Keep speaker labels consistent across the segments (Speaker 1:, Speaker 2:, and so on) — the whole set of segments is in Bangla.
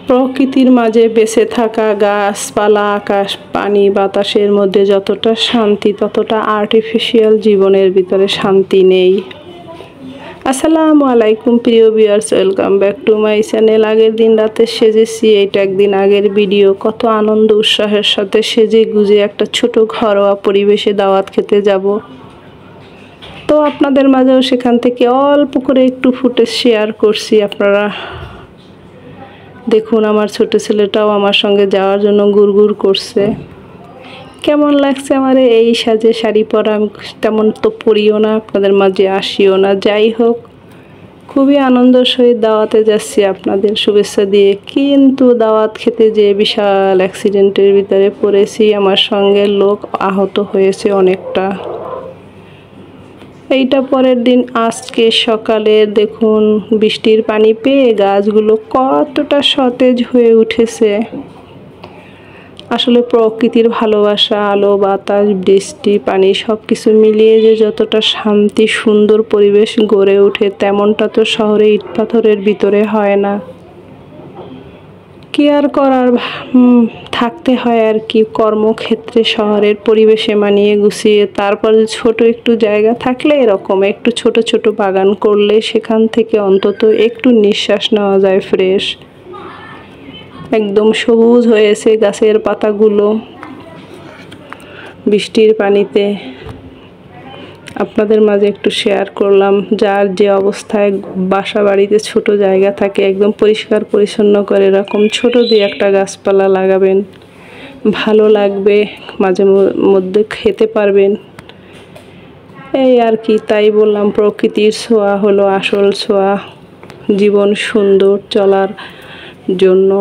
Speaker 1: প্রকৃতির মাঝে বেঁচে থাকা, গাছপালা, আকাশ, পানি, বাতাসের মধ্যে যতটা শান্তি ততটা আর্টিফিশিয়াল জীবনের ভিতরে শান্তি নেই। আসসালামু আলাইকুম প্রিয় viewers, welcome back to my channel. আগের দিন রাতে সেজেছি, এইটা একদিন আগের ভিডিও। কত আনন্দ উৎসাহের সাথে সেজে গুজে একটা ছোট ঘরোয়া পরিবেশে দাওয়াত খেতে যাব। তো আপনাদের মাঝেও সেখান থেকে অল্প করে একটু ফুটেজ শেয়ার করছি। আপনারা দেখুন, আমার ছোট ছেলেটাও আমার সঙ্গে যাওয়ার জন্য গুড়গুড় করছে। কেমন লাগছে আমার এই সাজে? শাড়ি পরা আমি তেমন তো পরিও না, আপনাদের মাঝে আসিও না। যাই হোক, খুবই আনন্দের সহিত দাওয়াতে যাচ্ছি আপনাদের শুভেচ্ছা দিয়ে। কিন্তু দাওয়াত খেতে যে বিশাল অ্যাক্সিডেন্টের ভিতরে পড়েছি। আমার সঙ্গে লোক আহত হয়েছে অনেকটা। এইটা পরের দিন আজকে সকালে দেখুন, বৃষ্টির পানি পেয়ে গাছগুলো কতটা সতেজ হয়ে উঠেছে। আসলে প্রকৃতির ভালোবাসা, আলো বাতাস, বৃষ্টি পানি সব কিছু মিলিয়ে যে যতটা শান্তি সুন্দর পরিবেশ গড়ে ওঠে, তেমনটা তো শহরে ইট পাথরের ভিতরে হয় না। কি আর করার, থাকতে হয় আর কি, কর্মক্ষেত্রে শহরের পরিবেশে মানিয়ে গুছিয়ে। তারপর ছোট একটু জায়গা থাকলে, এরকম একটু ছোট ছোট বাগান করলে সেখান থেকে অন্তত একটু নিঃশ্বাস নেওয়া যায় ফ্রেশ। একদম সবুজ হয়েছে গাছের পাতাগুলো বৃষ্টির পানিতে। আপনাদের মাঝে একটু শেয়ার করলাম। যার যে অবস্থায় বাসা বাড়িতে ছোট জায়গা থাকে, একদম পরিষ্কার পরিচ্ছন্ন করে এরকম ছোট দিয়ে একটা গাছপালা লাগাবেন, ভালো লাগবে, মাঝে মধ্যে খেতে পারবেন। এই আর কি, তাই বললাম প্রকৃতির ছোঁয়া হলো আসল ছোঁয়া। জীবন সুন্দর চলার জন্য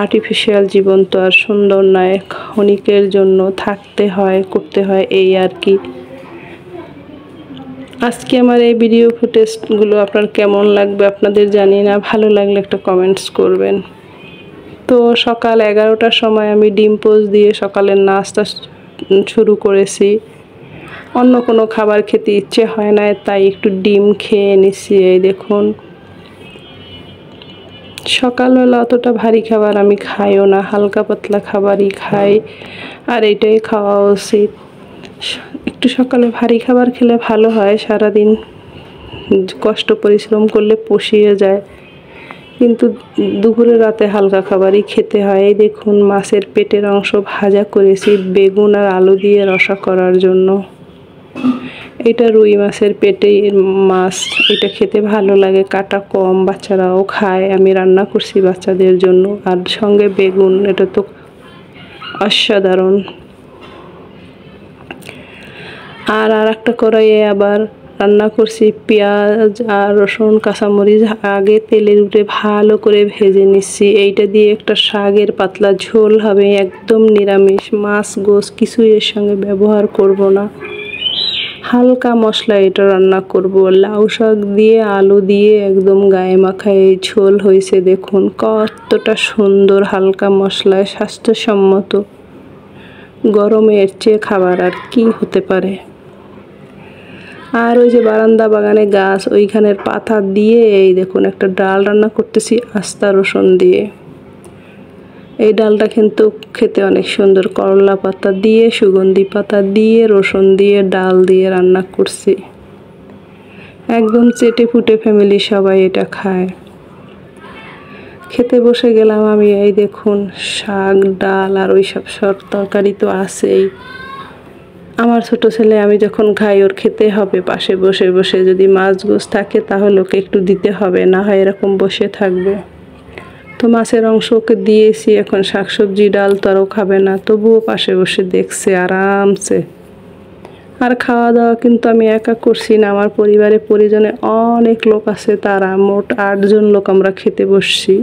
Speaker 1: আর্টিফিশিয়াল জীবন তো আর সুন্দর নয়, ক্ষণিকের জন্য থাকতে হয়, করতে হয়, এই আর কি। আজকে আমার এই ভিডিও ফুটেজগুলো আপনার কেমন লাগবে আপনাদের জানি না। ভালো লাগলে একটা কমেন্টস করবেন। তো সকাল 11টার সময় আমি ডিম পোচ দিয়ে সকালের নাস্তা শুরু করেছি। অন্য কোনো খাবার খেতে ইচ্ছে হয় না, তাই একটু ডিম খেয়ে নিচ্ছি। এই দেখুন, সকালবেলা অতটা ভারী খাবার আমি খাইও না, হালকা পাতলা খাবারই খাই, আর এটাই খাওয়া উচিত। একটু সকালে ভারী খাবার খেলে ভালো হয়, সারাদিন কষ্ট পরিশ্রম করলে পুষিয়ে যায়, কিন্তু দুপুরে রাতে হালকা খাবারই খেতে হয়। এই দেখুন, মাছের পেটের অংশ ভাজা করেছি বেগুন আর আলু দিয়ে রসা করার জন্য। এটা রুই মাছের পেটের মাছ, এটা খেতে ভালো লাগে, কাটা কম, বাচ্চারাও খায়। আমি রান্না করছি বাচ্চাদের জন্য, আর সঙ্গে বেগুন, এটা তো অসাধারণ। আর একটা কড়াইয়ে আবার রান্না করছি পেঁয়াজ আর রসুন কাঁচামরিচ আগে তেলের উপরে ভালো করে ভেজে নিচ্ছি। এইটা দিয়ে একটা শাকের পাতলা ঝোল হবে, একদম নিরামিষ, মাছ গোশ কিছু এর সঙ্গে ব্যবহার করব না, হালকা মশলা এটা রান্না করব। লাউ শাক দিয়ে আলু দিয়ে একদম গায়ে মাখায় এই ঝোল হয়েছে। দেখুন কতটা সুন্দর, হালকা মশলায় স্বাস্থ্যসম্মত। গরমে এর চেয়ে খাবার আর কি হতে পারে। আর ওই যে বারান্দা বাগানে গাছ, ওইখানের পাতা দিয়ে এই দেখুন একটা ডাল রান্না করতেছি আস্তা রসুন দিয়ে। এই ডালটা কিন্তু খেতে অনেক সুন্দর, করলা পাতা দিয়ে, সুগন্ধি পাতা দিয়ে, রসুন দিয়ে, ডাল দিয়ে রান্না করছি। একদম চেটে ফুটে ফ্যামিলি সবাই এটা খায়। খেতে বসে গেলাম আমি। এই দেখুন, শাক, ডাল আর ওই সব তরকারি তো আছেই। আমার ছোট ছেলে আমি যখন খাই, ওর খেতে হবে পাশে বসে বসে। যদি মাছ গোছ থাকে তাহলে ওকে একটু দিতে হবে, না হয় এরকম বসে থাকবে। তো মাছের অংশ ওকে দিয়েছি, এখন শাকসবজি ডাল তো আরও খাবে না, তবুও পাশে বসে দেখছে আরামসে। আর খাওয়া দাওয়া কিন্তু আমি একা করছি না, আমার পরিবারে পরিজনে অনেক লোক আছে, তারা মোট 8 জন লোক আমরা খেতে বসছি।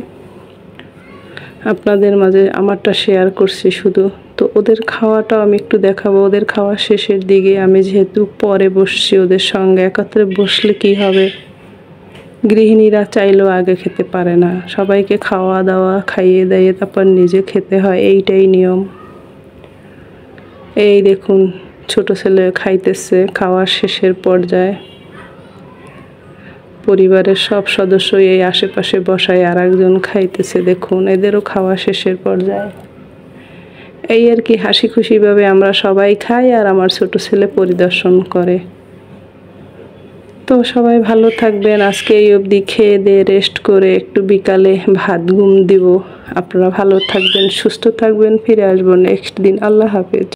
Speaker 1: আপনাদের মাঝে আমারটা শেয়ার করছি শুধু। তো ওদের খাওয়াটাও আমি একটু দেখাবো। ওদের খাওয়া শেষের দিকে, আমি যেহেতু পরে বসছি ওদের সঙ্গে, একত্রে বসলে কি হবে, গৃহিণীরা চাইলেও আগে খেতে পারে না, সবাইকে খাওয়া দাওয়া খাইয়ে দাইয়ে তারপর নিজে খেতে হয়, এইটাই নিয়ম। এই দেখুন, ছোট ছেলে খাইতেছে, খাওয়ার শেষের পর্যায়ে। পরিবারের সব সদস্যই এই আশেপাশে বসায় আর একজন খাইতেছে। দেখুন, এদেরও খাওয়া শেষের পর্যায়ে। এই আর কি, হাসি খুশিভাবে আমরা সবাই খাই আর আমার ছোট ছেলে পরিদর্শন করে। তো সবাই ভালো থাকবেন। আজকে এই অবধি খেয়ে দিয়ে রেস্ট করে একটু বিকালে ভাত ঘুম দিব। আপনারা ভালো থাকবেন, সুস্থ থাকবেন। ফিরে আসবো নেক্সট দিন। আল্লাহ হাফেজ।